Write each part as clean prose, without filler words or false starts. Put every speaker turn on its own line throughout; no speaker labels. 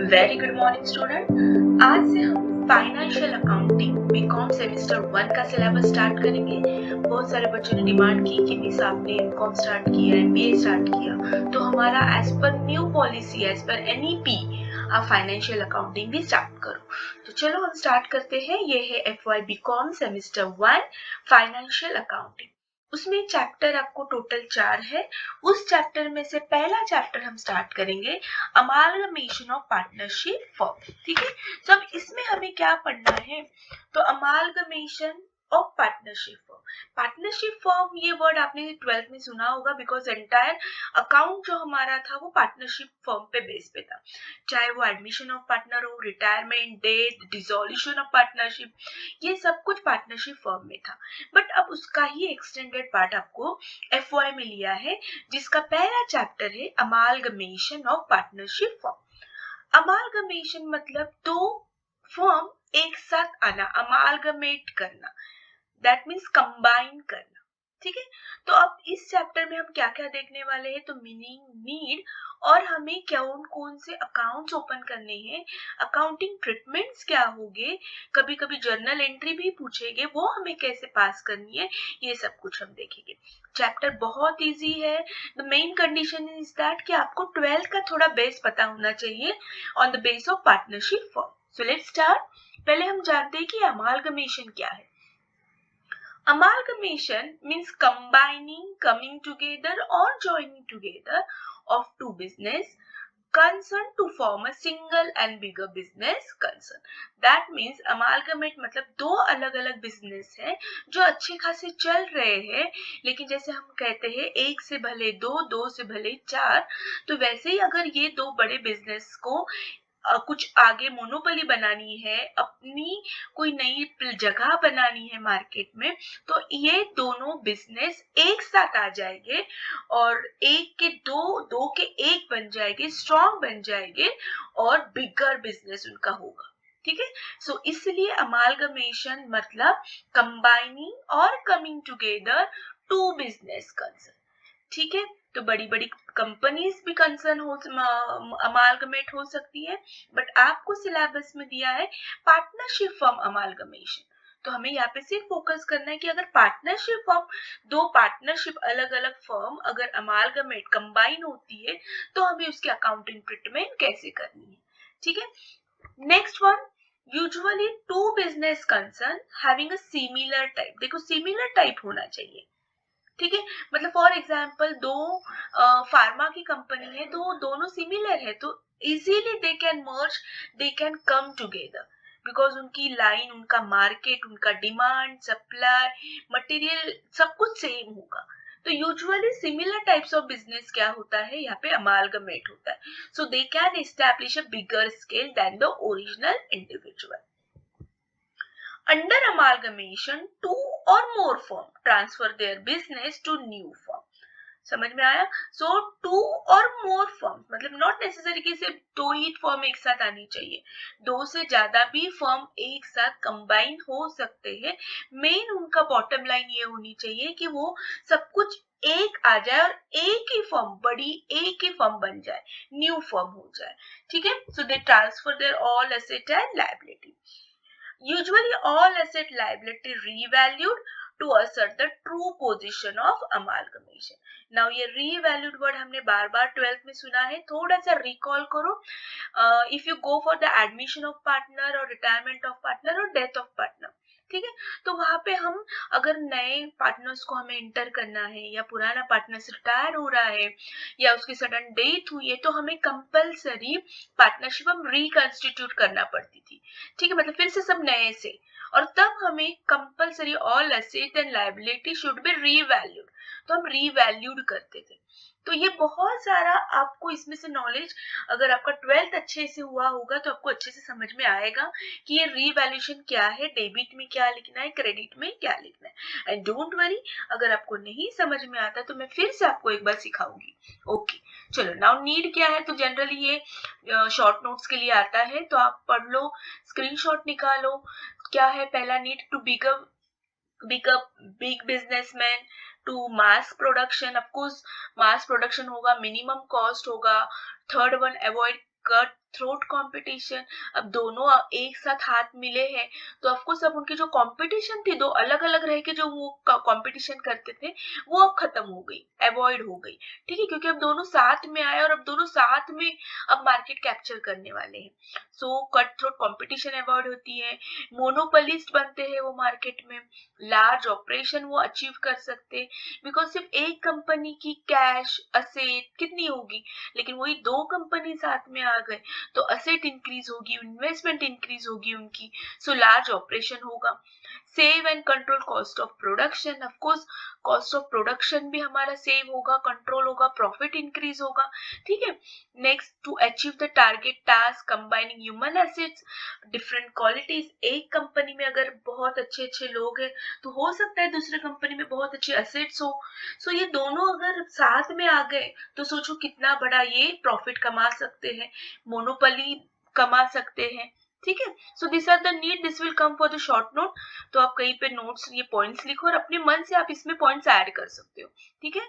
Very good morning student. आज से हम फाइनेंशियल अकाउंटिंग बीकॉम सेमेस्टर 1 का सिलेबस स्टार्ट करेंगे। बहुत सारे बच्चों ने डिमांड की कि मिस आपने एमकॉम स्टार्ट किया, एमबीए स्टार्ट किया, तो हमारा as per new policy, as per NEP आप फाइनेंशियल अकाउंटिंग भी स्टार्ट करो। तो चलो हम स्टार्ट करते हैं। ये है FY BCom semester 1 financial accounting. उसमें चैप्टर आपको टोटल 4 है। उस चैप्टर में से पहला चैप्टर हम स्टार्ट करेंगे, अमालगमेशन ऑफ पार्टनरशिप फॉर्म। ठीक है, तो अब इसमें हमें क्या पढ़ना है, तो amalgamation of partnership form. Partnership form ये वर्ड आपने 12th में सुना होगा, बिकॉज एंटायर अकाउंट जो हमारा था वो पार्टनरशिप फॉर्म पे बेस पे था। चाहे वो एडमिशन ऑफ पार्टनर हो, retirement, death, dissolution of partnership, ये सब कुछ पार्टनरशिप फॉर्म में था। बट अब उसका ही एक्सटेंडेड पार्ट आपको एफवाई में लिया है, जिसका पहला चैप्टर है amalgamation of partnership form. Amalgamation मतलब दो फॉर्म एक साथ आना, अमालगमेट करना, दैट मीन्स कंबाइन करना। ठीक है, तो अब इस चैप्टर में हम क्या क्या देखने वाले हैं, तो मीनिंग, नीड, और हमें कौन कौन से अकाउंट्स ओपन करने हैं, अकाउंटिंग ट्रीटमेंट्स क्या होंगे, कभी कभी जर्नल एंट्री भी पूछेंगे, वो हमें कैसे पास करनी है, ये सब कुछ हम देखेंगे। चैप्टर बहुत इजी है। The main condition is that कि आपको 12th का थोड़ा बेस पता होना चाहिए on the base of partnership form. So let's start. पहले हम जानते हैं कि अमालगमेशन क्या है। Amalgamation means combining, coming together or joining together of two business concern to form a single and bigger business concern. That means amalgamate मतलब दो अलग अलग बिजनेस है जो अच्छे खासे चल रहे हैं, लेकिन जैसे हम कहते हैं एक से भले दो, दो से भले चार, तो वैसे ही अगर ये दो बड़े बिजनेस को कुछ आगे मोनोपोली बनानी है, अपनी कोई नई जगह बनानी है मार्केट में, तो ये दोनों बिजनेस एक साथ आ जाएंगे और एक के दो, दो के एक बन जाएंगे, स्ट्रॉन्ग बन जाएंगे और बिगर बिजनेस उनका होगा। ठीक है, सो इसलिए अमालगमेशन मतलब कंबाइनिंग और coming together two business concern. ठीक है, तो बड़ी बड़ी कंपनीज भी कंसर्न हो, अमालगमेट हो सकती है, बट आपको सिलेबस में दिया है पार्टनरशिप फॉर्म अमालगमेशन। तो हमें यहाँ पे सिर्फ फोकस करना है कि अगर पार्टनरशिप फॉर्म, दो पार्टनरशिप अलग अलग फर्म अगर अमालगमेट कंबाइन होती है, तो हमें उसकी अकाउंटिंग ट्रीटमेंट कैसे करनी है। ठीक है, next one, usually to business concern having a similar type. देखो सिमिलर टाइप होना चाहिए। ठीक है, मतलब फॉर एग्जाम्पल दो फार्मा की कंपनी है, तो दोनों सिमिलर है, तो easily they can merge, they can come together, because उनकी लाइन, उनका मार्केट, उनका डिमांड, सप्लाई, मटेरियल सब कुछ सेम होगा। तो usually similar types of business क्या होता है, यहाँ पे अमालगमेट होता है, so they can establish a bigger scale than the original individual. Under amalgamation, two or more firm transfer their business to new firm. समझ में आया? सो टू और मोर फर्म मतलब नॉट नेसेसरी कि सिर्फ दो ही फर्म एक साथ आनी चाहिए, दो से ज्यादा भी फर्म एक साथ कंबाइन हो सकते हैं। मेन उनका बॉटम लाइन ये होनी चाहिए कि वो सब कुछ एक आ जाए और एक ही फर्म, बड़ी एक ही फर्म बन जाए, न्यू फर्म हो जाए। ठीक है, so they transfer their all asset and liability. Usually all asset liability revalued to assert the true position of amalgamation. Now ये revalued word हमने बार बार 12th में सुना है, थोड़ा सा recall करो। If you go for the admission of partner or retirement of partner or death of partner, ठीक है, तो वहां पे हम अगर नए पार्टनर्स को हमें इंटर करना है, या पुराना पार्टनर्स रिटायर हो रहा है, या उसकी सडन डेथ हुई है, तो हमें कंपलसरी पार्टनरशिप हम रिकंस्टिट्यूट करना पड़ती थी। ठीक है, मतलब फिर से सब नए से, और तब हमें compulsory all asset and liability should be revalued, तो हम रीवैल्यूड करते थे। तो ये बहुत सारा आपको इसमें से नॉलेज, अगर आपका 12th अच्छे से हुआ होगा तो आपको अच्छे से समझ में आएगा कि ये रीवैल्यूएशन क्या है, डेबिट में क्या लिखना है, क्रेडिट में क्या लिखना है। एंड डोंट वरी, अगर आपको नहीं समझ में आता तो मैं फिर से आपको एक बार सिखाऊंगी। ओके, चलो नाउ नीड क्या है, तो जनरली ये शॉर्ट नोट्स के लिए आता है, तो आप पढ़ लो, स्क्रीनशॉट निकालो। क्या है पहला need, to big businessman, to mass production, of course mass production होगा, मिनिमम कॉस्ट होगा। Third one, avoid cut throat competition, अब दोनों एक साथ हाथ मिले हैं तो ऑफकोर्स अब उनकी जो कंपटीशन थी, दो अलग अलग रह के जो वो कंपटीशन करते थे, वो अब खत्म हो गई, अवॉइड हो गई, ठीक है, क्योंकि अब दोनों साथ में आए और अब दोनों साथ में अब मार्केट कैप्चर करने वाले हैं। So cut throat competition avoid होती है, मोनोपोलिस्ट बनते हैं वो मार्केट में, लार्ज ऑपरेशन वो अचीव कर सकते हैं, बिकॉज सिर्फ एक कंपनी की कैश असेट कितनी होगी, लेकिन वही दो कंपनी साथ में आ गए तो असेट इंक्रीज होगी, इन्वेस्टमेंट इंक्रीज होगी उनकी, सो लार्ज ऑपरेशन होगा। Save and control cost of production, of course cost of production भी हमारा सेव होगा, कंट्रोल होगा, प्रॉफिट इंक्रीज होगा, ठीक है। Next, to achieve the target task combining human assets, different qualities, एक कंपनी में अगर बहुत अच्छे अच्छे लोग हैं तो हो सकता है दूसरे कंपनी में बहुत अच्छे एसेट्स हो, सो ये दोनों अगर साथ में आ गए तो सोचो कितना बड़ा ये प्रॉफिट कमा सकते हैं, मोनोपोली कमा सकते हैं, ठीक है। So this are the need, this will come for the short note, तो आप कहीं पे नोट्स ये पॉइंट्स लिखो और अपने मन से आप इसमें पॉइंट्स ऐड कर सकते हो, ठीक है।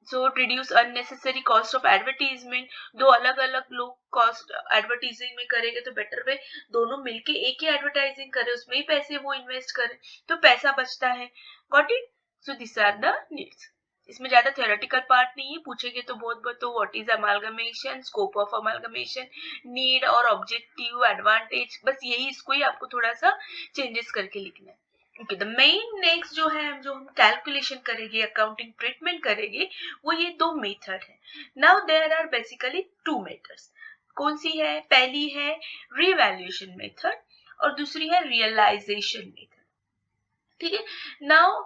So reduce unnecessary cost of advertisement, दो अलग अलग लोग कॉस्ट एडवर्टाइजिंग में करेंगे तो बेटर वे दोनों मिलके एक ही एडवर्टाइजिंग करें, उसमें ही पैसे वो इन्वेस्ट करें तो पैसा बचता है, got it. So this are the needs, इसमें ज्यादा थ्योरेटिकल पार्ट नहीं है, पूछेंगे तो बहुत तो what is amalgamation, scope of amalgamation, need और ऑब्जेक्टिव, एडवांटेज, बस यही, इसको ही आपको थोड़ा सा चेंजेस करके लिखना है। ओके, द मेन नेक्स्ट जो है, जो हम कैलकुलेशन करेंगे, अकाउंटिंग ट्रीटमेंट करेंगे, वो ये दो मेथड है। Now there are basically two methods, कौन सी है, पहली है रिवैल्यूएशन मेथड और दूसरी है रियलाइजेशन मेथड, ठीक है। नाउ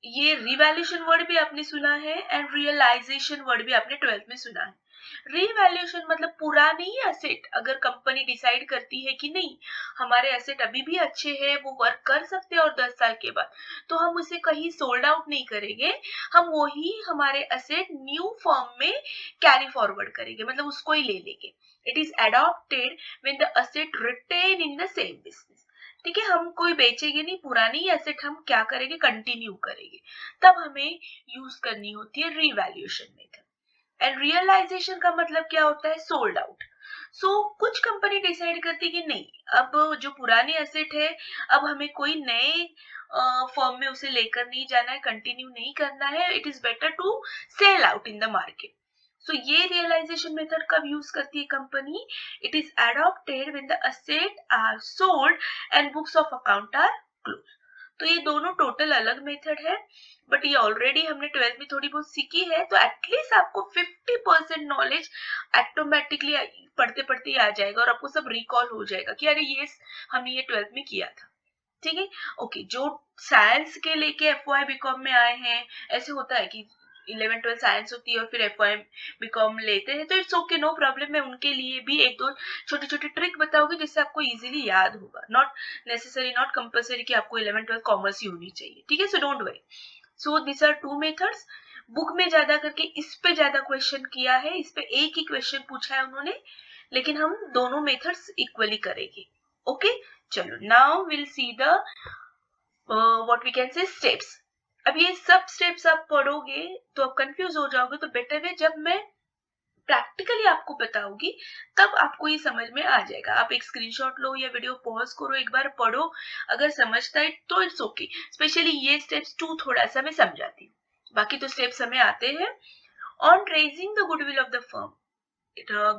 ये रिवैल्यूएशन वर्ड भी आपने सुना है एंड रियलाइजेशन वर्ड भी आपने 12th में सुना है। रिवैल्यूएशन मतलब पुरानी एसेट अगर कंपनी डिसाइड करती है कि नहीं हमारे एसेट अभी भी अच्छे हैं, वो वर्क कर सकते हैं और 10 साल के बाद, तो हम उसे कहीं सोल्ड आउट नहीं करेंगे, हम वही हमारे एसेट न्यू फॉर्म में कैरी फॉरवर्ड करेंगे, मतलब उसको ही ले लेंगे। It is adopted when the asset retain in the same business, ठीक है, हम कोई बेचेंगे नहीं, पुरानी एसेट हम क्या करेंगे, कंटिन्यू करेंगे, तब हमें यूज करनी होती है रिवैल्यूएशन मेथड। एंड रियलाइजेशन का मतलब क्या होता है, सोल्ड आउट। सो कुछ कंपनी डिसाइड करती है कि नहीं, अब जो पुरानी एसेट है अब हमें कोई नए फॉर्म में उसे लेकर नहीं जाना है, कंटिन्यू नहीं करना है, it is better to sell out in the market. So ये रियलाइजेशन मेथड कब यूज करती है company, it is adopted when the asset are sold and books of account are close. तो ये दोनों टोटल अलग मेथड है, बट ये ऑलरेडी हमने 12th में थोड़ी बहुत सीखी है, तो एटलीस्ट आपको 50% नॉलेज ऑटोमेटिकली पढ़ते पढ़ते ही आ जाएगा और आपको सब रिकॉल हो जाएगा कि अरे ये हमने ये 12th में किया था, ठीक है। ओके, जो साइंस के लेके एफवाई बीकॉम में आए हैं, ऐसे होता है कि 11 12 साइंस होती है और फिर एफवाई बीकॉम लेते हैं, तो इट्स ओके, नो प्रॉब्लम, मैं उनके लिए भी एक दो छोटी छोटी ट्रिक बताऊंगी जिससे आपको इजीली याद होगा, नॉट नेसेसरी, नॉट कंपल्सरी कि आपको 11 12 कॉमर्स ही होनी चाहिए, ठीक है। So don't worry. So this are two methods, book में ज्यादा करके इस पे ज्यादा क्वेश्चन किया है, इस पे एक ही क्वेश्चन पूछा है उन्होंने, लेकिन हम दोनों मेथड्स इक्वली करेंगे, ओके। चलो, now will see the what we can say steps. अब ये सब स्टेप्स आप पढ़ोगे तो आप कंफ्यूज हो जाओगे, तो बेटर है जब मैं प्रैक्टिकली आपको बताऊंगी तब आपको ये समझ में आ जाएगा। आप एक स्क्रीनशॉट लो या वीडियो पॉज करो, एक बार पढ़ो, अगर समझता है तो इट्स ओके। स्पेशली ये स्टेप्स 2 थोड़ा सा मैं समझाती हूँ, बाकी तो स्टेप्स हमें आते हैं। On raising the goodwill of the firm,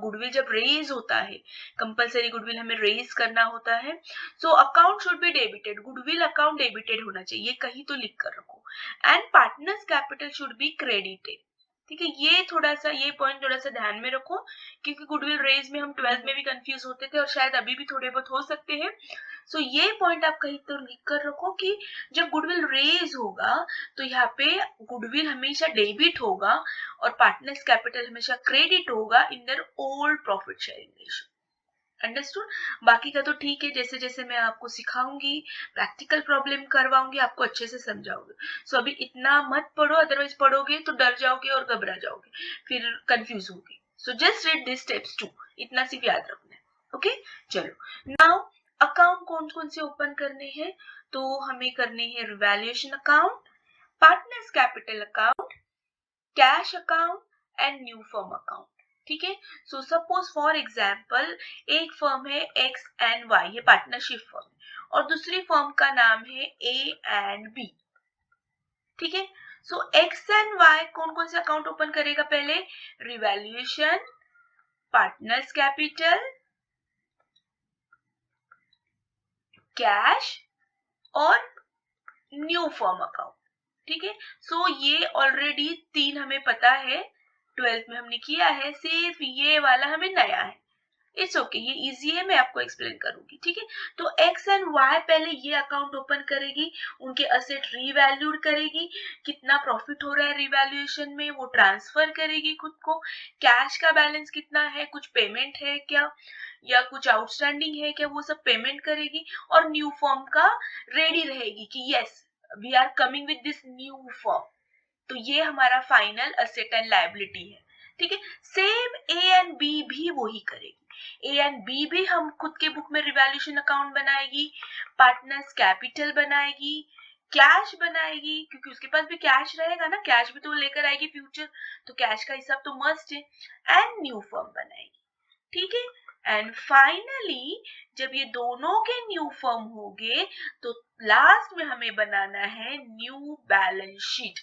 goodwill जब रेज होता है, कंपलसरी गुडविल हमें रेज करना होता है, so account should be debited, goodwill account debited होना चाहिए, कहीं तो लिख कर रखो, and partners capital should be credited, ठीक है। ये थोड़ा सा, ये पॉइंट थोड़ा सा ध्यान में रखो, क्योंकि गुडविल रेज में हम 12th में भी कंफ्यूज होते थे और शायद अभी भी थोड़े बहुत हो सकते हैं। सो ये पॉइंट आप कहीं तो लिख कर रखो कि जब गुडविल रेज होगा तो यहाँ पे गुडविल हमेशा डेबिट होगा और पार्टनर्स कैपिटल हमेशा क्रेडिट होगा in their old profit sharing ratio, understood. बाकी का तो ठीक है, जैसे जैसे मैं आपको सिखाऊंगी, प्रैक्टिकल प्रॉब्लम करवाऊंगी, आपको अच्छे से समझाऊंगी। सो अभी इतना मत पढ़ो, अदरवाइज पढ़ोगे तो डर जाओगे और घबरा जाओगे, फिर कंफ्यूज होगे। So just read this steps 2, इतना सिर्फ याद रखना है, ओके। चलो, नाउ अकाउंट कौन कौन से ओपन करने हैं, तो हमें करने हैं revaluation account, partners capital account, cash account and new firm account. ठीक है। सो सपोज फॉर एग्जाम्पल एक फर्म है एक्स एंड वाई, ये पार्टनरशिप फर्म है, और दूसरी फर्म का नाम है ए एंड बी। ठीक है। सो एक्स एंड वाई कौन कौन से अकाउंट ओपन करेगा? पहले रिवैल्यूएशन, पार्टनर्स कैपिटल, कैश और न्यू फर्म अकाउंट। ठीक है। सो ये ऑलरेडी 3 हमें पता है, 12th में हमने किया है, सिर्फ ये वाला हमें नया है। इट्स ओके, ये इजी है, मैं आपको एक्सप्लेन करूंगी। ठीक है। तो एक्स एंड वाई पहले ये अकाउंट ओपन करेगी, उनके असेट रीवैल्यूड करेगी, कितना प्रॉफिट हो रहा है रिवैल्यूएशन में वो ट्रांसफर करेगी खुद को, कैश का बैलेंस कितना है, कुछ पेमेंट है क्या या कुछ आउटस्टैंडिंग है क्या, वो सब पेमेंट करेगी, और न्यू फॉर्म का रेडी रहेगी कि yes we are coming with this new form. तो ये हमारा फाइनल असेट एंड लायबिलिटी है। ठीक है। सेम ए एंड बी भी वही करेगी। ए एंड बी भी हम खुद के बुक में रिवैल्यूएशन अकाउंट बनाएगी, पार्टनर्स कैपिटल बनाएगी, कैश बनाएगी, क्योंकि उसके पास भी कैश रहेगा ना, कैश भी तो लेकर आएगी फ्यूचर, तो कैश का हिसाब तो मस्ट है, एंड न्यू फर्म बनाएगी। ठीक है। एंड फाइनली जब ये दोनों के न्यू फर्म हो गए तो लास्ट में हमें बनाना है न्यू बैलेंस शीट,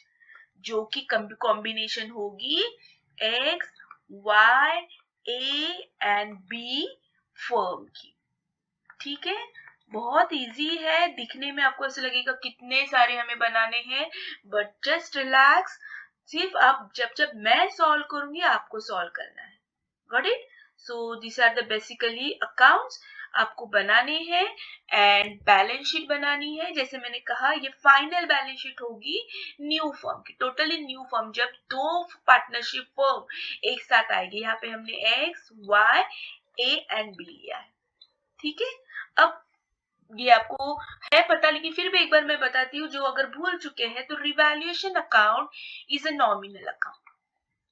जो कि कॉम्बिनेशन होगी X Y A and B firm की। ठीक है। बहुत इजी है, दिखने में आपको ऐसा लगेगा कितने सारे हमें बनाने हैं, बट जस्ट रिलैक्स, सिर्फ आप जब जब मैं सॉल्व करूंगी आपको सॉल्व करना है। Got it? So this are the basically accounts आपको बनाने हैं एंड बैलेंस शीट बनानी है। जैसे मैंने कहा ये फाइनल बैलेंस शीट होगी न्यू फर्म की, टोटली न्यू फर्म, जब दो पार्टनरशिप फर्म एक साथ आएगी। यहाँ पे हमने X Y A and B लिया है। ठीक है। अब ये आपको है पता, लेकिन फिर भी एक बार मैं बताती हूँ, जो अगर भूल चुके हैं तो revaluation account is a nominal account.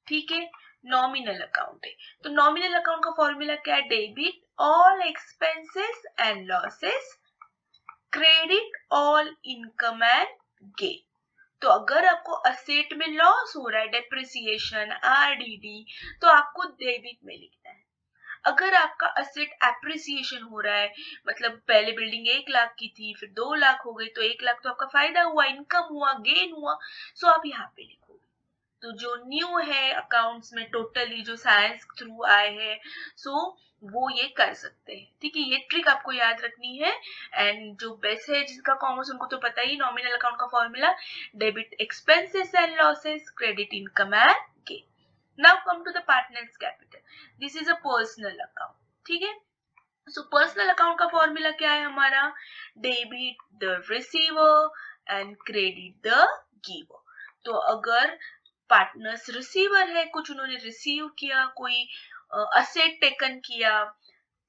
ठीक है। नॉमिनल अकाउंट है, तो नॉमिनल अकाउंट का फॉर्मूला क्या है? Debit all expenses and losses, credit all income and gain. तो अगर आपको असेट में लॉस हो रहा है, डेप्रिसिएशन, आरडीडी, तो आपको डेबिट में लिखना है। अगर आपका असेट एप्रिसिएशन हो रहा है, मतलब पहले बिल्डिंग 1 लाख की थी, फिर 2 लाख हो गई, तो 1 लाख तो आपका फायदा हुआ, इनकम हुआ, गेन हुआ, सो आप यहाँ पे लिखोगे। तो जो न्यू है अकाउंट्स में टोटली जो साइंस थ्रू आए हैं, सो वो ये कर सकते हैं। ठीक है। ये ट्रिक आपको याद रखनी है। एंड जो बेस्ट है जिसका कॉमर्स उनको तो पता ही, नॉमिनल अकाउंट का formula debit expenses and losses, credit income and gain. Now come to the partners capital, this is a personal account. ठीक है। सो पर्सनल अकाउंट का फॉर्मूला क्या है हमारा? Debit the receiver and credit the giver. तो अगर partners receiver है, कुछ उन्होंने रिसीव किया, कोई असेट टेकन किया,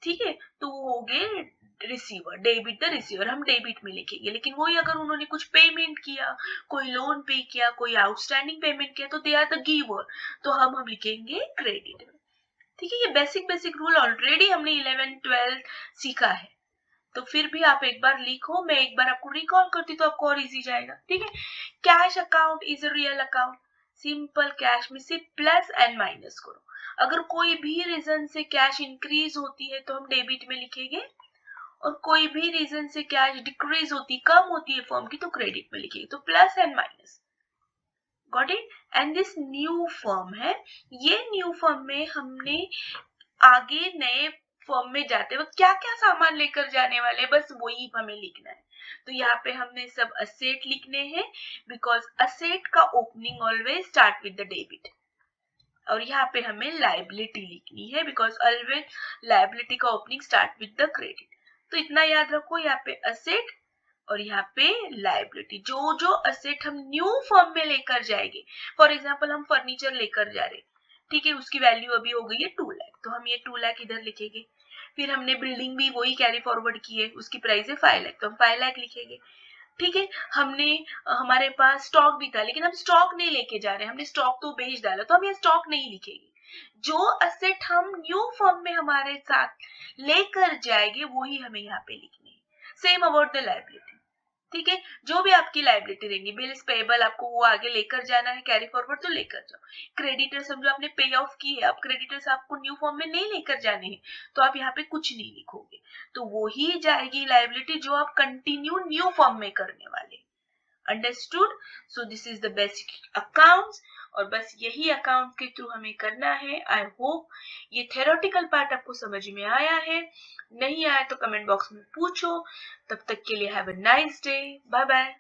ठीक है, तो वो हो गए रिसीवर, डेबिट द रिसीवर, हम डेबिट में लिखेंगे। लेकिन वही अगर उन्होंने कुछ पेमेंट किया, कोई लोन पे किया, कोई आउटस्टैंडिंग पेमेंट किया, तो दे आर द गिवर, तो हम लिखेंगे क्रेडिट में। ठीक है। ये बेसिक बेसिक रूल ऑलरेडी हमने 11 12 सीखा है, तो फिर भी आप एक बार लिखो, मैं एक बार आपको रिकॉल करती तो आपको और इजी जाएगा। ठीक है। Cash account is a real account, simple cash में से प्लस एंड माइनस करो। अगर कोई भी रीजन से कैश इंक्रीज होती है तो हम डेबिट में लिखेंगे, और कोई भी रीजन से कैश डिक्रीज होती, कम होती है फर्म की, तो क्रेडिट में लिखेंगे, तो plus and minus. Got it? And this new firm है, ये न्यू फर्म में हमने आगे नए फर्म में जाते वक्त क्या क्या सामान लेकर जाने वाले, बस वही हमें लिखना है। तो यहाँ पे हमने सब असेट लिखने हैं, बिकॉज असेट का opening always start with the debit, और यहाँ पे हमें लाइबिलिटी लिखनी है, बिकॉज ऑलवेज लाइबिलिटी का opening start with the credit. तो इतना याद रखो, यहाँ पे असेट और यहाँ पे लाइबिलिटी, जो जो असेट हम न्यू फर्म में लेकर जाएंगे, फॉर एग्जांपल हम फर्नीचर लेकर जा रहे, ठीक है, उसकी वैल्यू अभी हो गई है 2 लाख, तो हम ये 2 लाख इधर लिखेंगे। फिर हमने बिल्डिंग भी वही कैरी फॉरवर्ड की है, उसकी प्राइस है 5 लाख, तो हम 5 लाख लिखेंगे। ठीक है। हमने हमारे पास स्टॉक भी था, लेकिन हम स्टॉक नहीं लेके जा रहे, हमने स्टॉक तो बेच डाला, तो हम ये स्टॉक नहीं लिखेंगे। जो असेट हम न्यू फर्म में हमारे साथ लेकर जाएंगे वही हमें यहाँ पे लिखनी है। Same about the liability. ठीक है। जो भी आपकी लाइबिलिटी रहेंगी, बिल्स पेबल आपको वो आगे लेकर जाना है कैरी फॉरवर्ड तो लेकर जाओ। क्रेडिटर समझो आपने पे ऑफ की है, अब क्रेडिटर्स आपको न्यू फॉर्म में नहीं लेकर जाने हैं, तो आप यहाँ पे कुछ नहीं लिखोगे, तो वो ही जाएगी लाइबिलिटी जो आप कंटिन्यू न्यू फॉर्म में करने वाले। Understood? So this is the basic accounts, और बस यही अकाउंट के थ्रू हमें करना है। आई होप ये थेरोटिकल पार्ट आपको समझ में आया है। नहीं आया तो कमेंट बॉक्स में पूछो। तब तक के लिए have a nice day. Bye bye.